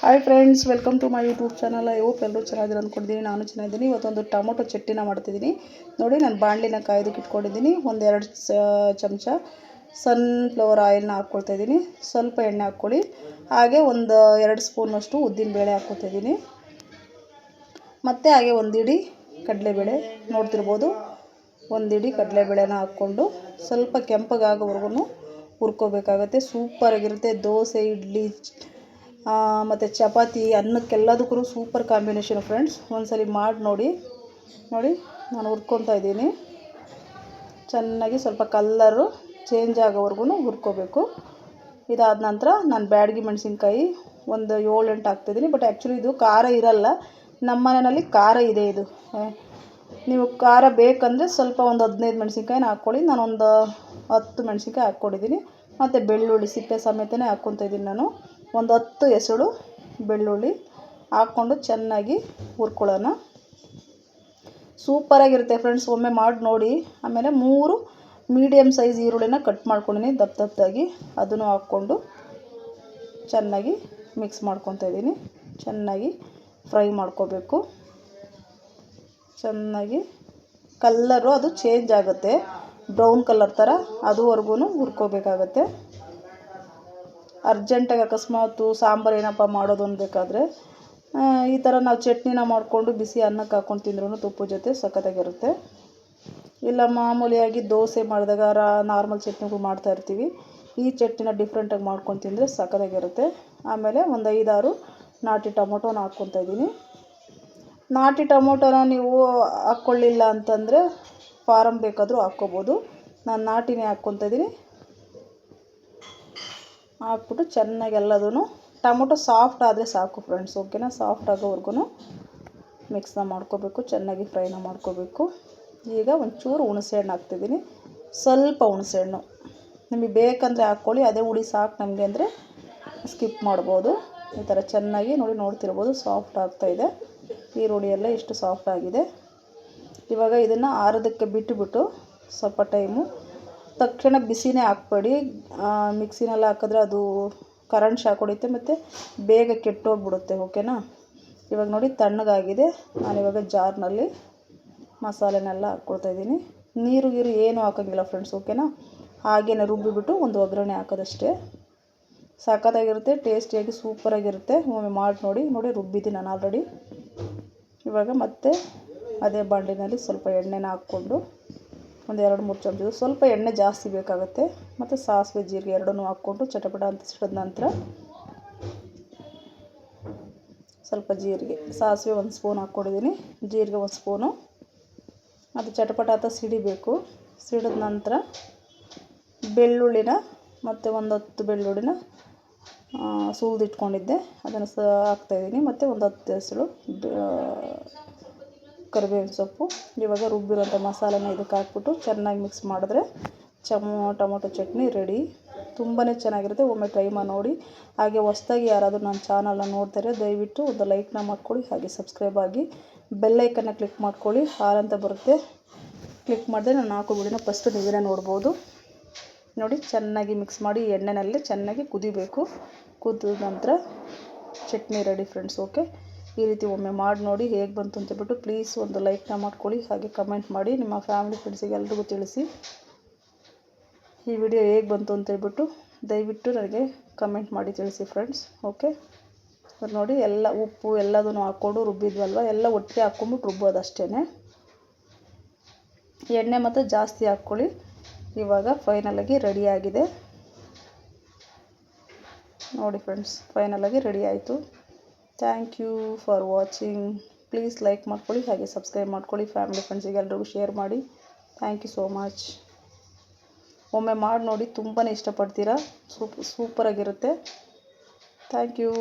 Hi friends, welcome to my YouTube channel. Hope ಎಲ್ಲರೂ ಚೆನ್ನಾಗಿದ್ದೀರ ಅಂದ್ಕೊಂಡಿದ್ದೀನಿ. ನಾನು ಚೆನ್ನಾಗಿದ್ದೀನಿ. ಇವತ್ತೊಂದು ಟೊಮೊಟೊ ಚಟ್ನಿನ ಮಾಡ್ತಿದ್ದೀನಿ. ನೋಡಿ, ನಾನು ಬಾಣಲಿನ ಕಾಯ್ದಕ್ಕೆ ಇಟ್ಕೊಂಡಿದ್ದೀನಿ. ಒಂದೆರಡು ಚಮಚ ಸನ್ಫ್ಲವರ್ ಆಯಿಲ್ನ ಹಾಕ್ಕೊಳ್ತಾ ಇದ್ದೀನಿ. ಸ್ವಲ್ಪ ಎಣ್ಣೆ ಹಾಕ್ಕೊಳ್ಳಿ. ಹಾಗೆ ಒಂದು 2 ಸ್ಪೂನಷ್ಟು ಉದ್ದಿನಬೇಳೆ ಹಾಕ್ಕೊಳ್ತಾ ಇದ್ದೀನಿ. ಮತ್ತು ಹಾಗೆ ಒಂದಿಡಿ ಕಡಲೆಬೇಳೆ ನೋಡ್ತಿರ್ಬೋದು. ಒಂದಿಡಿ ಕಡಲೆಬೇಳೆನ ಹಾಕ್ಕೊಂಡು ಸ್ವಲ್ಪ ಕೆಂಪಗಾಗೋವರೆಗೂ ಹುರ್ಕೋಬೇಕಾಗತ್ತೆ. ಸೂಪರಾಗಿರುತ್ತೆ. ದೋಸೆ, ಇಡ್ಲಿ ಮತ್ತು ಚಪಾತಿ, ಅನ್ನಕ್ಕೆಲ್ಲದಕ್ಕೂ ಸೂಪರ್ ಕಾಂಬಿನೇಷನ್ ಫ್ರೆಂಡ್ಸ್. ಒಂದ್ಸಲಿ ಮಾಡಿ ನೋಡಿ. ನಾನು ಹುರ್ಕೊತಾ ಇದ್ದೀನಿ. ಚೆನ್ನಾಗಿ ಸ್ವಲ್ಪ ಕಲ್ಲರು ಚೇಂಜ್ ಆಗೋವರೆಗೂ ಹುರ್ಕೋಬೇಕು. ಇದಾದ ನಂತರ ನಾನು ಬ್ಯಾಡಗಿ ಮೆಣಸಿನ್ಕಾಯಿ ಒಂದು 7-8 ಹಾಕ್ತಿದ್ದೀನಿ. ಬಟ್ ಆ್ಯಕ್ಚುಲಿ ಇದು ಖಾರ ಇರಲ್ಲ. ನಮ್ಮ ಮನೆಯಲ್ಲಿ ಖಾರ ಇದೆ. ಇದು ನೀವು ಖಾರ ಬೇಕಂದರೆ ಸ್ವಲ್ಪ ಒಂದು 15 ಮೆಣಸಿನ್ಕಾಯಿನ ಹಾಕ್ಕೊಳ್ಳಿ. ನಾನೊಂದು 10 ಮೆಣಸಿನ್ಕಾಯಿ ಹಾಕ್ಕೊಂಡಿದ್ದೀನಿ. ಮತ್ತು ಬೆಳ್ಳುಳ್ಳಿ ಸಿಪ್ಪೆ ಸಮೇತನೇ ಹಾಕ್ಕೊತಾ ಇದ್ದೀನಿ. ನಾನು ಒಂದು 10 ಎಸಳು ಬೆಳ್ಳುಳ್ಳಿ ಹಾಕ್ಕೊಂಡು ಚೆನ್ನಾಗಿ ಹುರ್ಕೊಳ್ಳೋಣ. ಸೂಪರಾಗಿರುತ್ತೆ ಫ್ರೆಂಡ್ಸ್. ಒಮ್ಮೆ ಮಾಡಿ ನೋಡಿ. ಆಮೇಲೆ 3 ಮೀಡಿಯಮ್ ಸೈಜ್ ಈರುಳ್ಳಿನ ಕಟ್ ಮಾಡ್ಕೊಂಡಿದ್ದೀನಿ ದಪ್ಪದಾಗಿ. ಅದನ್ನು ಹಾಕ್ಕೊಂಡು ಚೆನ್ನಾಗಿ ಮಿಕ್ಸ್ ಮಾಡ್ಕೊತಾ ಇದ್ದೀನಿ. ಚೆನ್ನಾಗಿ ಫ್ರೈ ಮಾಡ್ಕೋಬೇಕು. ಚೆನ್ನಾಗಿ ಕಲ್ಲರು ಅದು ಚೇಂಜ್ ಆಗುತ್ತೆ, ಬ್ರೌನ್ ಕಲರ್ ಥರ, ಅದುವರೆಗೂ ಹುರ್ಕೋಬೇಕಾಗತ್ತೆ. ಅರ್ಜೆಂಟಾಗಿ ಅಕಸ್ಮಾತು ಸಾಂಬಾರು ಏನಪ್ಪ ಮಾಡೋದು ಅನ್ಬೇಕಾದ್ರೆ ಈ ಥರ ನಾವು ಚಟ್ನಿನ ಮಾಡಿಕೊಂಡು ಬಿಸಿ ಅನ್ನಕ್ಕೆ ಹಾಕ್ಕೊಂಡು ತಿಂದ್ರೂ ತುಪ್ಪದ ಜೊತೆ ಸಖತ್ತಾಗಿರುತ್ತೆ. ಇಲ್ಲ ಮಾಮೂಲಿಯಾಗಿ ದೋಸೆ ಮಾಡಿದಾಗ ನಾರ್ಮಲ್ ಚಟ್ನಿಗಳು ಮಾಡ್ತಾಯಿರ್ತೀವಿ. ಈ ಚಟ್ನಿನ ಡಿಫ್ರೆಂಟಾಗಿ ಮಾಡ್ಕೊಂಡು ತಿಂದರೆ ಸಖತ್ತಾಗಿರುತ್ತೆ. ಆಮೇಲೆ ಒಂದು 5-6 ನಾಟಿ ಟೊಮೊಟೊನ ಹಾಕ್ಕೊತಾ ಇದ್ದೀನಿ. ನಾಟಿ ಟೊಮೊಟೊನ ನೀವು ಹಾಕ್ಕೊಳ್ಳಿಲ್ಲ ಅಂತಂದರೆ ಫಾರಮ್ ಬೇಕಾದರೂ ಹಾಕ್ಕೋಬೋದು. ನಾನು ನಾಟಿನೇ ಹಾಕ್ಕೊತಾ ಇದ್ದೀನಿ. ಹಾಕ್ಬಿಟ್ಟು ಚೆನ್ನಾಗಿ ಎಲ್ಲದೂ ಟೊಮೊಟೊ ಸಾಫ್ಟ್ ಆದರೆ ಸಾಕು ಫ್ರೆಂಡ್ಸ್. ಓಕೆನಾ? ಸಾಫ್ಟ್ ಆಗೋವರೆಗೂ ಮಿಕ್ಸ್ನ ಮಾಡ್ಕೋಬೇಕು. ಚೆನ್ನಾಗಿ ಫ್ರೈನ ಮಾಡ್ಕೋಬೇಕು. ಈಗ ಒಂಚೂರು ಹುಣಸೆಹಣ್ಣು ಹಾಕ್ತಿದ್ದೀನಿ. ಸ್ವಲ್ಪ ಹುಣಸೆಹಣ್ಣು ನಿಮಗೆ ಬೇಕಂದರೆ ಹಾಕ್ಕೊಳ್ಳಿ. ಅದೇ ಹುಳಿ ಸಾಕು ನಮಗೆ ಅಂದರೆ ಸ್ಕಿಪ್ ಮಾಡ್ಬೋದು. ಈ ಥರ ಚೆನ್ನಾಗಿ ನೋಡ್ತಿರ್ಬೋದು ಸಾಫ್ಟ್ ಆಗ್ತಾಯಿದೆ. ಈರುಳ್ಳಿ ಎಲ್ಲ ಎಷ್ಟು ಸಾಫ್ಟ್ ಆಗಿದೆ. ಇವಾಗ ಇದನ್ನು ಆರೋದಕ್ಕೆ ಬಿಟ್ಟುಬಿಟ್ಟು ಸ್ವಲ್ಪ ಟೈಮು ತಕ್ಷಣ ಬಿಸಿನೇ ಹಾಕ್ಬೇಡಿ. ಮಿಕ್ಸಿನಲ್ಲಿ ಹಾಕಿದ್ರೆ ಅದು ಕರೆಂಟ್ ಶಾಕ್ ಹೊಡಿಯುತ್ತೆ ಮತ್ತು ಬೇಗ ಕೆಟ್ಟೋಗ್ಬಿಡುತ್ತೆ. ಓಕೆನಾ? ಇವಾಗ ನೋಡಿ ತಣ್ಣಗಾಗಿದೆ. ನಾನಿವಾಗ ಜಾರ್ನಲ್ಲಿ ಮಸಾಲೆನೆಲ್ಲ ಹಾಕ್ಕೊಳ್ತಾ ಇದ್ದೀನಿ. ನೀರು ಏನು ಹಾಕೋಂಗಿಲ್ಲ ಫ್ರೆಂಡ್ಸ್. ಓಕೆನಾ? ಹಾಗೇ ರುಬ್ಬಿಬಿಟ್ಟು ಒಂದು ಒಗ್ಗರಣೆ ಹಾಕೋದಷ್ಟೇ. ಸಖತ್ತಾಗಿರುತ್ತೆ, ಟೇಸ್ಟಿಯಾಗಿ ಸೂಪರಾಗಿರುತ್ತೆ. ಒಮ್ಮೆ ಮಾಡಿ ನೋಡಿ. ರುಬ್ಬಿದ್ದೀನಿ ನಾನು ಆಲ್ರೆಡಿ. ಇವಾಗ ಮತ್ತೆ ಅದೇ ಬಾಣಲಿನಲ್ಲಿ ಸ್ವಲ್ಪ ಎಣ್ಣೆನ ಹಾಕ್ಕೊಂಡು ಒಂದು 2-3 ಚಮಚ, ಸ್ವಲ್ಪ ಎಣ್ಣೆ ಜಾಸ್ತಿ ಬೇಕಾಗುತ್ತೆ. ಮತ್ತು ಸಾಸಿವೆ ಜೀರಿಗೆ ಎರಡನ್ನೂ ಹಾಕ್ಕೊಂಡು ಚಟಪಟ ಅಂತ ಸಿಡಿದ ನಂತರ ಸ್ವಲ್ಪ ಜೀರಿಗೆ, ಸಾಸಿವೆ 1 ಸ್ಪೂನ್ ಹಾಕ್ಕೊಂಡಿದ್ದೀನಿ, ಜೀರಿಗೆ 1 ಸ್ಪೂನು. ಅದು ಚಟಪಟ ಅಂತ ಸಿಡಿಬೇಕು. ಸಿಡಿದ ನಂತರ ಬೆಳ್ಳುಳ್ಳಿನ ಮತ್ತು ಒಂದು 10 ಬೆಳ್ಳುಳ್ಳಿನ ಸುಲಿದಿಟ್ಕೊಂಡಿದ್ದೆ ಅದನ್ನು ಹಾಕ್ತಾಯಿದ್ದೀನಿ. ಮತ್ತು ಒಂದು 10 ಎಸಳು ಕರಿಬೇವಿನ ಸೊಪ್ಪು. ಇವಾಗ ರುಬ್ಬಿರೋಂಥ ಮಸಾಲೆನ ಇದಕ್ಕೆ ಹಾಕ್ಬಿಟ್ಟು ಚೆನ್ನಾಗಿ ಮಿಕ್ಸ್ ಮಾಡಿದ್ರೆ ಟೊಮೊಟೊ ಚಟ್ನಿ ರೆಡಿ. ತುಂಬಾ ಚೆನ್ನಾಗಿರುತ್ತೆ. ಒಮ್ಮೆ ಟ್ರೈ ಮಾಡಿ ನೋಡಿ. ಹಾಗೆ ಹೊಸ್ದಾಗಿ ಯಾರಾದರೂ ನನ್ನ ಚಾನಲ್ನ ನೋಡ್ತಾರೆ ದಯವಿಟ್ಟು ಒಂದು ಲೈಕ್ನ ಮಾಡ್ಕೊಳ್ಳಿ. ಹಾಗೆ ಸಬ್ಸ್ಕ್ರೈಬ್ ಆಗಿ ಬೆಲ್ಲೈಕನ್ನ ಕ್ಲಿಕ್ ಮಾಡ್ಕೊಳ್ಳಿ. ಆಲ್ ಅಂತ ಬರುತ್ತೆ. ಕ್ಲಿಕ್ ಮಾಡಿದ್ರೆ ನಾನು ಹಾಕೋ ವಿಡಿಯೋನ ಫಸ್ಟು ನೀವೇ ನೋಡ್ಬೋದು. ನೋಡಿ, ಚೆನ್ನಾಗಿ ಮಿಕ್ಸ್ ಮಾಡಿ ಎಣ್ಣೆನಲ್ಲೇ ಚೆನ್ನಾಗಿ ಕುದಿಬೇಕು. ಕುದಿದ ನಂತರ ಚಟ್ನಿ ರೆಡಿ ಫ್ರೆಂಡ್ಸ್. ಓಕೆ, ಈ ರೀತಿ ಒಮ್ಮೆ ಮಾಡಿ ನೋಡಿ. ಹೇಗೆ ಬಂತು ಅಂತೇಳ್ಬಿಟ್ಟು ಪ್ಲೀಸ್ ಒಂದು ಲೈಕ್ನ ಮಾಡ್ಕೊಳ್ಳಿ. ಹಾಗೆ ಕಮೆಂಟ್ ಮಾಡಿ ನಿಮ್ಮ ಫ್ಯಾಮಿಲಿ ಫ್ರೆಂಡ್ಸಿಗೆ ಎಲ್ರಿಗೂ ತಿಳಿಸಿ ಈ ವಿಡಿಯೋ ಹೇಗೆ ಬಂತು ಅಂತೇಳ್ಬಿಟ್ಟು ದಯವಿಟ್ಟು ನನಗೆ ಕಮೆಂಟ್ ಮಾಡಿ ತಿಳಿಸಿ ಫ್ರೆಂಡ್ಸ್. ಓಕೆ, ನೋಡಿ ಎಲ್ಲ ಉಪ್ಪು ಎಲ್ಲದನ್ನು ಹಾಕ್ಕೊಂಡು ರುಬ್ಬಿದ್ವಲ್ವ, ಎಲ್ಲ ಒಟ್ಟಿಗೆ ಹಾಕ್ಕೊಂಬಿಟ್ಟು ರುಬ್ಬೋದು ಅಷ್ಟೇ. ಎಣ್ಣೆ ಮತ್ತು ಜಾಸ್ತಿ ಹಾಕ್ಕೊಳ್ಳಿ. ಇವಾಗ ಫೈನಲಾಗಿ ರೆಡಿಯಾಗಿದೆ ನೋಡಿ ಫ್ರೆಂಡ್ಸ್. ಫೈನಲಾಗಿ ರೆಡಿ ಆಯಿತು. Thank you for watching. Please like ಮಾಡ್ಕೊಳ್ಳಿ. ಹಾಗೆ ಸಬ್ಸ್ಕ್ರೈಬ್ ಮಾಡ್ಕೊಳ್ಳಿ. ಫ್ಯಾಮಿಲಿ ಫ್ರೆಂಡ್ಸಿಗೆ ಎಲ್ರಿಗೂ ಶೇರ್ ಮಾಡಿ. Thank you so much. ಒಮ್ಮೆ ಮಾಡಿ ನೋಡಿ, ತುಂಬಾ ಇಷ್ಟಪಡ್ತೀರಾ. ಸೂಪರಾಗಿರುತ್ತೆ. Thank you.